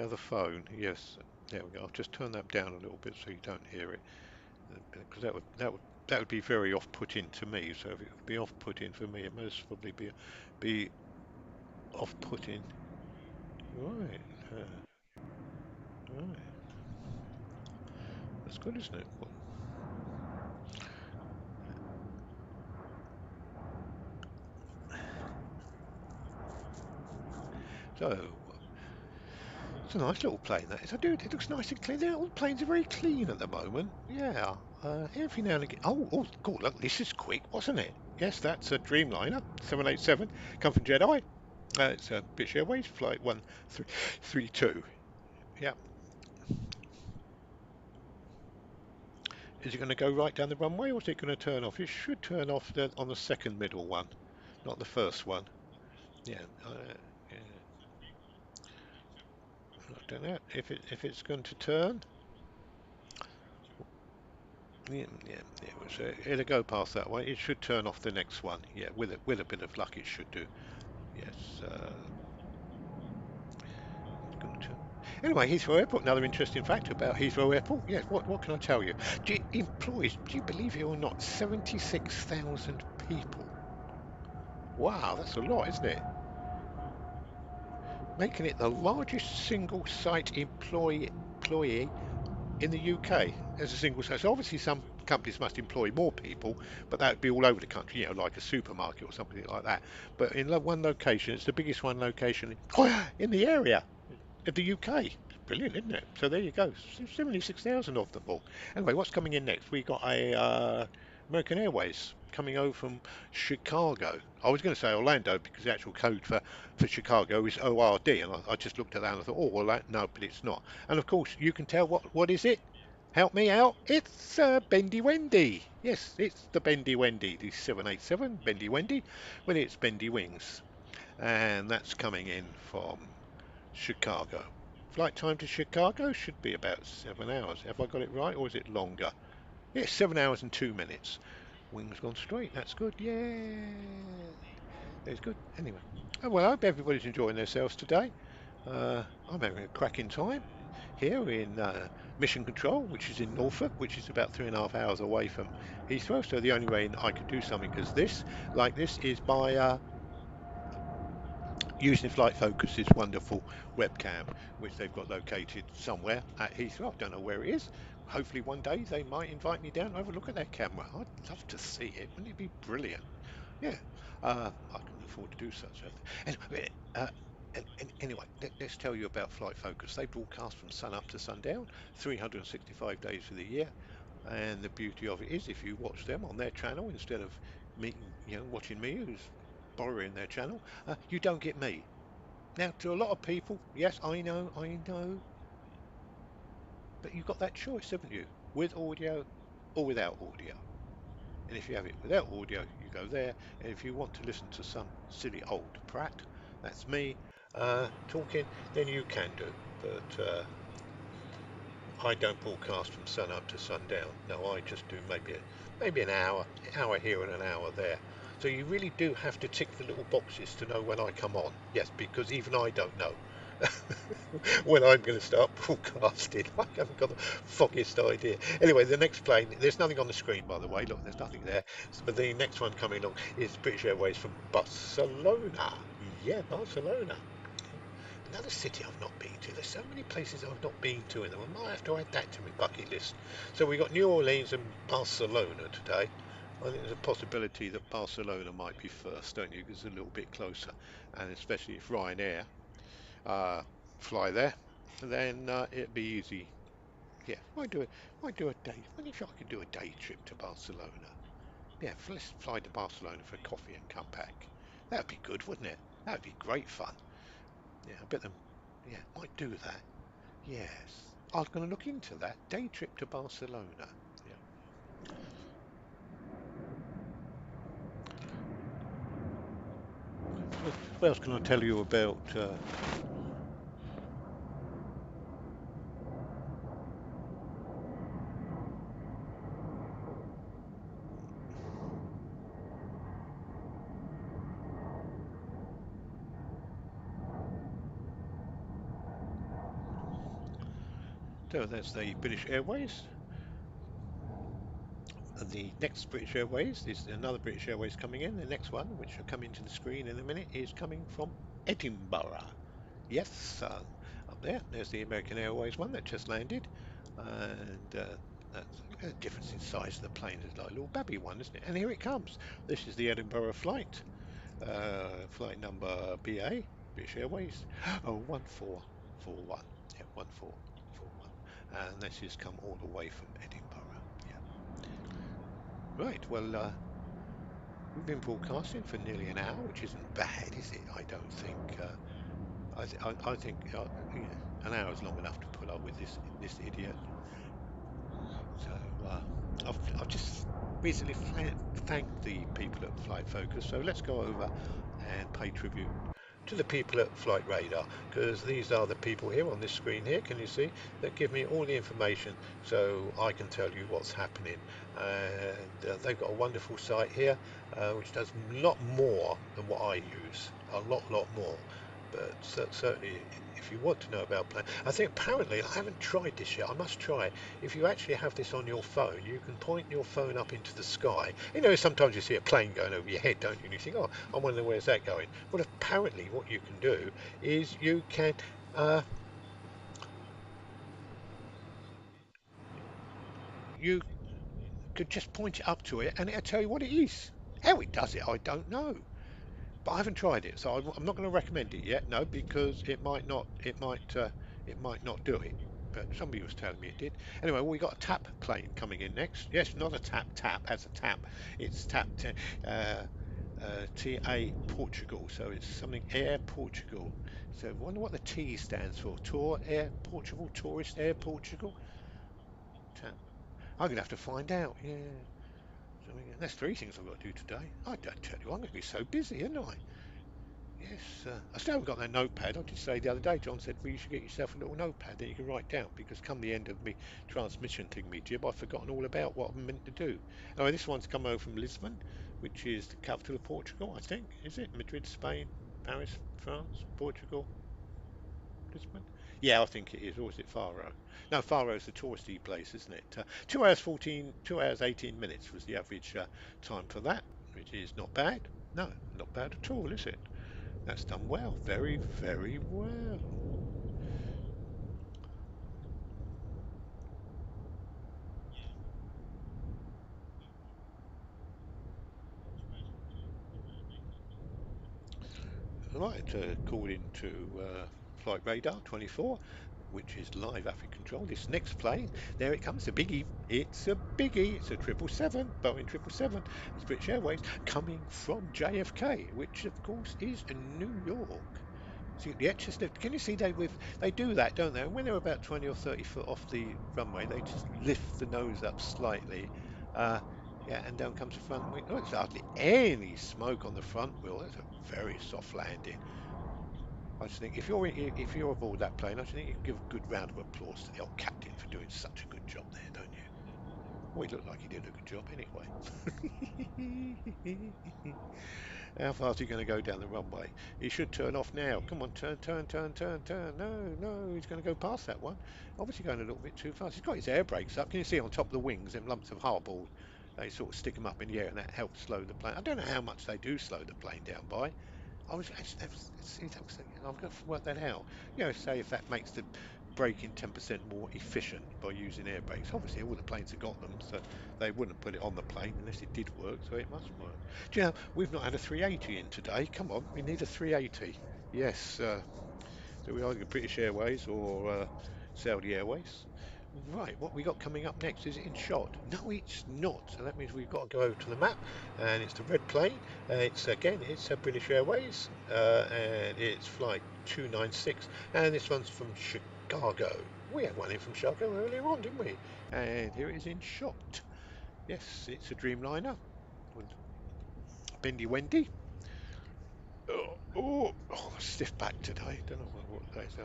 other phone. Yes, there we go. I'll just turn that down a little bit so you don't hear it, because that would be very off-putting to me. So if it would be off-putting for me, it must probably be off-putting. Right, right. That's good, isn't it? So it's a nice little plane that is. I do. It looks nice and clean. All the planes are very clean at the moment. Yeah. Every now and again. Oh, cool. Look, this is quick, wasn't it? Yes, that's a Dreamliner 787, come from Jedi. It's a British Airways flight 1332. Yeah. Is it going to go right down the runway or is it going to turn off? It should turn off on the second middle one, not the first one. Yeah. Yeah. I don't know if it's going to turn. Yeah, yeah, it'll go past that way. It should turn off the next one. Yeah, with a bit of luck, it should do. Yes. Going to. Anyway, Heathrow Airport. Another interesting fact about Heathrow Airport. Yes. What can I tell you? Employs. Do you believe it or not? 76,000 people. Wow, that's a lot, isn't it? Making it the largest single site employee in the UK as a single site. So obviously some companies must employ more people, but that would be all over the country, like a supermarket or something like that. But in one location, it's the biggest one location in the area of the UK. Brilliant, isn't it? So there you go. 76,000 of them all. Anyway, what's coming in next? We got a American Airways coming over from Chicago. I was going to say Orlando because the actual code for Chicago is ORD, and I just looked at that and I thought, oh, well, no, but it's not. And of course, you can tell what is it? Help me out. It's Bendy Wendy. Yes, it's the Bendy Wendy, the 787 Bendy Wendy, with its bendy wings. And that's coming in from Chicago. Flight time to Chicago should be about 7 hours. Have I got it right, or is it longer? Yeah, 7 hours and 2 minutes. Wings gone straight. That's good. Yeah, it's good. Anyway, oh, well, I hope everybody's enjoying themselves today. I'm having a cracking time here in Mission Control, which is in Norfolk, which is about 3.5 hours away from Heathrow. So the only way I could do something as this, like this, is by using Flight Focus's wonderful webcam, which they've got located somewhere at Heathrow. I don't know where it is. hopefully one day they might invite me down to have a look at their camera. I'd love to see it. Wouldn't it be brilliant? Yeah, I can afford to do such a thing. Anyway, anyway, let's tell you about Flight Focus. They broadcast from sun up to sundown, 365 days of the year. And the beauty of it is, if you watch them on their channel instead of me, watching me, who's borrowing their channel, you don't get me. Now, to a lot of people, yes, I know, but you've got that choice, haven't you? With audio or without audio. And if you have it without audio, you go there. And if you want to listen to some silly old prat, that's me, talking, then you can do. But I don't broadcast from sun up to sundown. No, I just do maybe an hour here and an hour there. So you really do have to tick the little boxes to know when I come on. Yes, because even I don't know when I'm going to start broadcasting. I haven't got the foggiest idea. Anyway, the next plane, there's nothing on the screen, by the way. Look, there's nothing there. But the next one coming along is British Airways from Barcelona. Yeah, Barcelona. Another city I've not been to. There's so many places I've not been to in them. I might have to add that to my bucket list. So we got New Orleans and Barcelona today. I think there's a possibility that Barcelona might be first, don't you? Because it's a little bit closer, and especially if Ryanair uh, fly there, then it'd be easy. Yeah, might do a day. What if I could do a day trip to Barcelona? Yeah, let's fly to Barcelona for coffee and come back. That'd be good, wouldn't it? That'd be great fun. Yeah, I bet them. Yeah, might do that. Yes, I was going to look into that day trip to Barcelona. Yeah. What else can I tell you about? So that's the British Airways. And the next British Airways is another British Airways coming in. The next one, which will come into the screen in a minute, is coming from Edinburgh. Yes, up there. There's the American Airways one that just landed, and that's look at the difference in size of the plane. It's like a little babby one, isn't it? And here it comes. This is the Edinburgh flight. Flight number BA, British Airways, oh, 1441. Yeah, 1441. And this has come all the way from Edinburgh. Yeah. Right, well, we've been broadcasting for nearly an hour, which isn't bad, is it? I don't think. I think yeah, an hour is long enough to put up with this idiot. So I've just recently thanked the people at Flight Focus. So let's go over and pay tribute to the people at Flight Radar, because these are the people here on this screen here, can you see, that give me all the information so I can tell you what's happening. And they've got a wonderful site here which does a lot more than what I use, a lot more. But certainly, if you want to know about plane, I think apparently, I haven't tried this yet, I must try it. If you actually have this on your phone, you can point your phone up into the sky. You know, sometimes you see a plane going over your head, don't you? And you think, oh, I wonder where's that going. Well, apparently, what you can do is you can uh, you could just point it up to it, and it'll tell you what it is. How it does it, I don't know. But I haven't tried it, so I'm not going to recommend it yet. No, because it might not do it. But somebody was telling me it did. Anyway, we got a tap plane coming in next. Yes, not a tap as a tap. It's uh, TA Portugal. So it's something Air Portugal. So I wonder what the T stands for. Tour Air Portugal, Tourist Air Portugal. Tap. I'm gonna have to find out. Yeah. So that's three things I've got to do today. I don't tell you, I'm going to be so busy, aren't I? Yes, I still haven't got that notepad. I did say the other day, John said, well, you should get yourself a little notepad that you can write down because come the end of me transmission thing, me jib, I've forgotten all about what I'm meant to do. Anyway, this one's come over from Lisbon, which is the capital of Portugal, I think. Is it? Madrid, Spain, Paris, France, Portugal, Lisbon? Yeah, I think it is. Or is it Faro? No, Faro's the touristy place, isn't it? 2 hours 14, 2 hours 18 minutes was the average time for that, which is not bad. No, not bad at all, is it? That's done well. Very, very well. Right, according to Flight Radar 24, which is live traffic control, this next plane, there it comes, a biggie. It's a biggie. It's a 777, Boeing 777. It's British Airways coming from JFK, which of course is in New York. See the extra lift. Can you see they do that, don't they? And when they're about 20 or 30 foot off the runway, they just lift the nose up slightly. Uh, yeah, and down comes the front wing. Oh, there's hardly any smoke on the front wheel. That's a very soft landing. I just think if you're aboard that plane, I just think you can give a good round of applause to the old captain for doing such a good job there, don't you? Well, he looked like he did a good job anyway. How fast are you going to go down the runway? He should turn off now. Come on, turn, turn, turn, turn, turn. No, no, he's going to go past that one. Obviously going a little bit too fast. He's got his air brakes up. Can you see on top of the wings, them lumps of hardball? They sort of stick them up in the air and that helps slow the plane. I don't know how much they do slow the plane down by. I was actually, I'm going to work that out. You know, say if that makes the braking 10% more efficient by using air brakes. Obviously, all the planes have got them, so they wouldn't put it on the plane unless it did work, so it must work. Do you know, we've not had a 380 in today. Come on, we need a 380. Yes, so we either British Airways or Saudi Airways. Right, what we got coming up next, is it in shot? No, it's not. So that means we've got to go over to the map, and it's the red plane. It's again, it's British Airways, and it's flight 296, and this one's from Chicago. We had one in from Chicago earlier on, didn't we? And here it is in shot. Yes, it's a Dreamliner. Bendy Wendy. Stiff back today. Don't know what that's.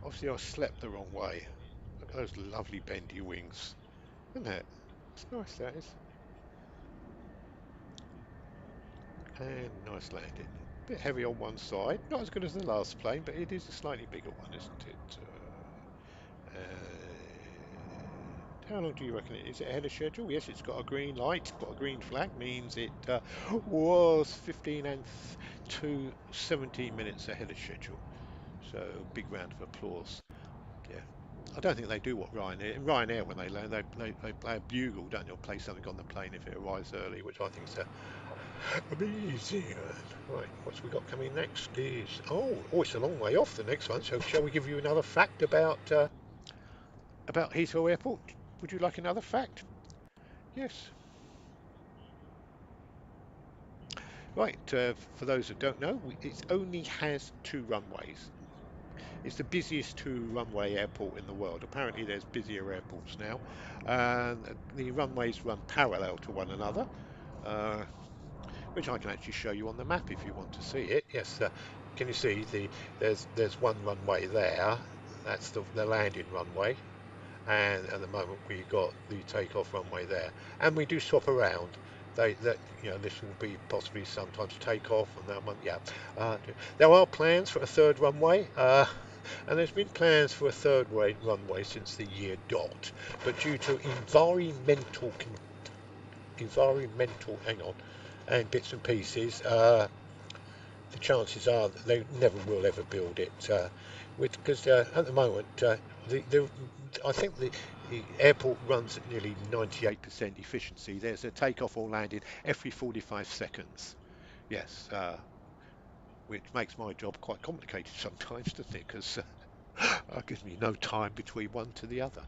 Obviously, I slept the wrong way. Look at those lovely bendy wings, isn't it? It's nice, that is. And nice landing. Bit heavy on one side. Not as good as the last plane, but it is a slightly bigger one, isn't it? And how long do you reckon it is? It ahead of schedule? Yes, it's got a green light, got a green flag, means it was 15 and to 17 minutes ahead of schedule. So big round of applause. Yeah. I don't think they do what Ryanair. In Ryanair, when they land, they play a bugle, don't they? Or play something on the plane if it arrives early, which I think is amazing. Right, what's we got coming next? Is it's a long way off the next one. So shall we give you another fact about Heathrow Airport? Would you like another fact? Yes. Right. For those that don't know, it only has two runways. It's the busiest two-runway airport in the world. Apparently, there's busier airports now, and the runways run parallel to one another. Uh, which I can actually show you on the map if you want to see it. Yes, can you see there's one runway there. That's the landing runway, and at the moment we've got the takeoff runway there, and we do swap around. This will be possibly sometimes takeoff and that one. Yeah, there are plans for a third runway. And there's been plans for a runway since the year dot, but due to environmental, hang on, and bits and pieces, the chances are that they never will ever build it. Because at the moment, I think the airport runs at nearly 98% efficiency. There's a takeoff or landing every 45 seconds. Yes, which makes my job quite complicated sometimes, doesn't it? Because gives me no time between one to the other.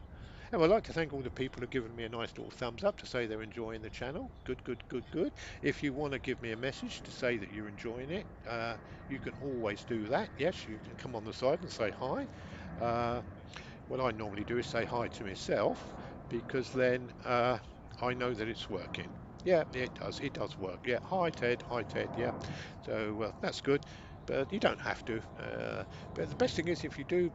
And I'd like to thank all the people who've given me a nice little thumbs up to say they're enjoying the channel. Good, good, good, good. If you want to give me a message to say that you're enjoying it, you can always do that. Yes, you can come on the side and say hi. Uh, what I normally do is say hi to myself because then I know that it's working. Yeah, it does. It does work. Yeah. Hi, Ted. Hi, Ted. Yeah. So that's good. But you don't have to. But the best thing is if you do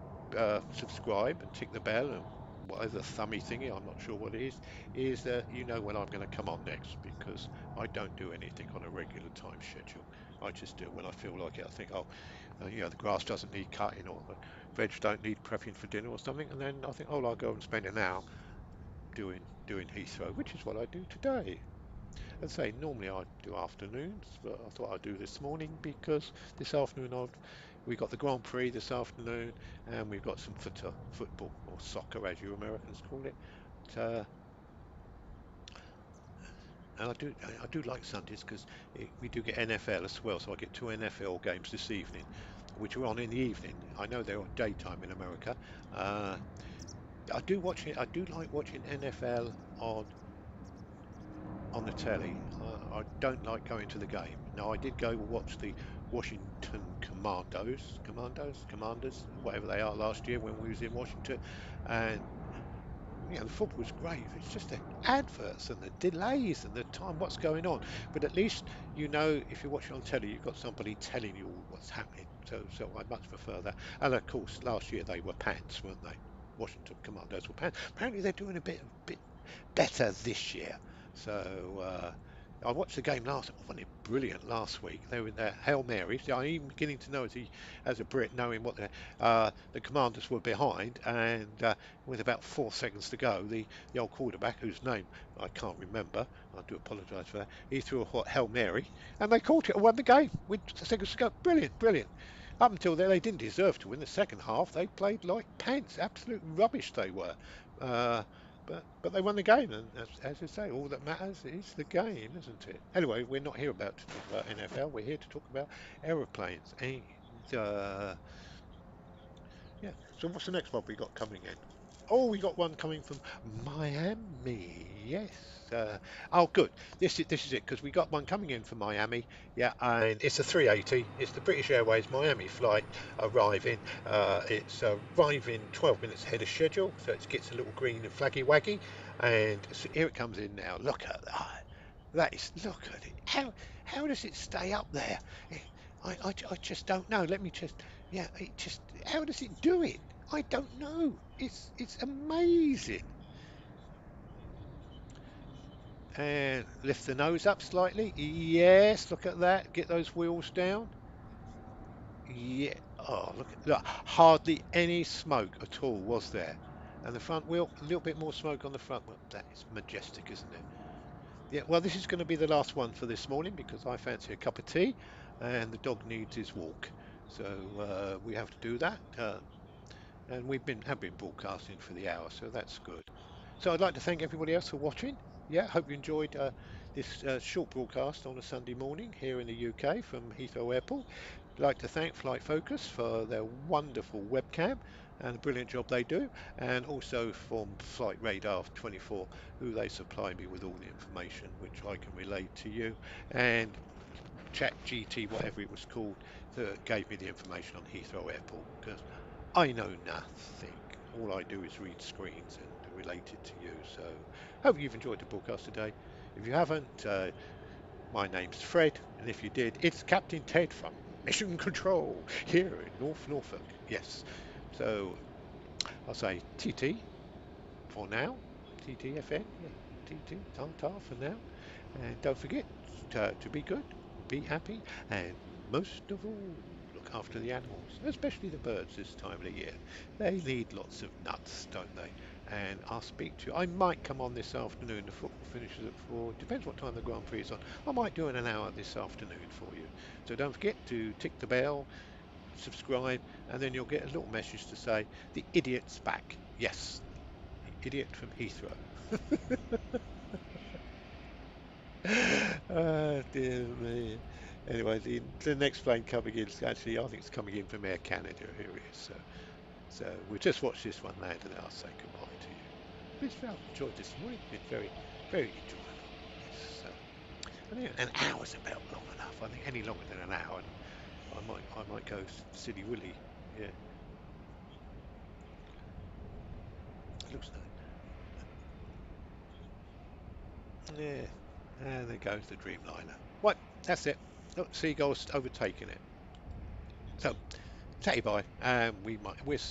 subscribe and tick the bell and whatever the thummy thingy, I'm not sure what it is that you know when I'm going to come on next because I don't do anything on a regular time schedule. I just do it when I feel like it. I think, the grass doesn't need cutting or the veg don't need prepping for dinner or something, and then I think, I'll go and spend an hour doing Heathrow, which is what I do today. As I say, normally I do afternoons, but I thought I'd do this morning because this afternoon we got the Grand Prix this afternoon, and we've got some football or soccer, as you Americans call it. Uh, and I do like Sundays because we do get NFL as well. So I get two NFL games this evening, which are on in the evening. I know they're on daytime in America. Uh, I do watch it. I do like watching NFL on the telly. I don't like going to the game. Now I did go watch the Washington Commanders, whatever they are, last year when we was in Washington, and the football's great. It's just the adverts and the delays and the time, what's going on. But at least if you're watching on telly, you've got somebody telling you all what's happening. So I much prefer that. And of course, last year they were pants, weren't they? Washington Commanders were pants. Apparently they're doing a bit better this year. So I watched the game last. Wasn't it brilliant last week? They were there, Hail Marys. I'm even beginning to know as a Brit, knowing what the Commanders were behind, and with about 4 seconds to go, the old quarterback, whose name I can't remember, I do apologise for that. He threw a Hail Mary, and they caught it and won the game with seconds to go. Brilliant, brilliant. Up until then, they didn't deserve to win. The second half, they played like pants. Absolute rubbish they were. Uh, but they won the game, and as you say, all that matters is the game, isn't it? Anyway, we're not here about to talk about NFL. We're here to talk about aeroplanes. And yeah. So what's the next one we got coming in? Oh, we got one coming from Miami. Yes. Oh, good. This is it because we got one coming in from Miami. Yeah, and it's a 380. It's the British Airways Miami flight arriving. It's arriving 12 minutes ahead of schedule, so it gets a little green and flaggy waggy. And so here it comes in now. Look at that. Look at it. How does it stay up there? Eh, I just don't know. Let me just it just how does it do it? I don't know. It's amazing. And lift the nose up slightly. Yes, look at that. Get those wheels down. Yeah. Oh, look. Hardly any smoke at all was there. And the front wheel, a little bit more smoke on the front wheel. That is majestic, isn't it? Yeah, well, this is going to be the last one for this morning because I fancy a cup of tea and the dog needs his walk. So we have to do that. And have been broadcasting for the hour, so that's good. So I'd like to thank everybody else for watching. Yeah, hope you enjoyed this short broadcast on a Sunday morning here in the UK from Heathrow Airport. I'd like to thank Flight Focus for their wonderful webcam and the brilliant job they do, and also from Flight Radar 24, who they supply me with all the information which I can relay to you, and Chat GT, whatever it was called, that gave me the information on Heathrow Airport, because I know nothing. All I do is read screens and relate it to you. So, hope you've enjoyed the broadcast today. If you haven't, my name's Fred, and if you did, it's Captain Ted from Mission Control here in North Norfolk. Yes. So, I'll say TT for now. TTFN, yeah. TT, Tata for now. And don't forget to be good, be happy, and most of all, look after the animals, especially the birds this time of the year. They need lots of nuts, don't they? And I'll speak to you. I might come on this afternoon. The football finishes at 4. Depends what time the Grand Prix is on. I might do an hour this afternoon for you. So don't forget to tick the bell, subscribe, and then you'll get a little message to say, the idiot's back. Yes, the idiot from Heathrow. Dear me. Anyway, the next plane coming in is actually, I think it's coming in from Air Canada. Here it is. So we'll just watch this one land and then I'll say goodbye to you. It's well enjoyed this morning. It's been very, very enjoyable. Yes. I think an hour's about long enough. I think any longer than an hour, and I might go silly willy. Yeah, it looks nice. Yeah. And there goes the Dreamliner. Right, that's it. Look, seagulls overtaking it. So, say bye. We'll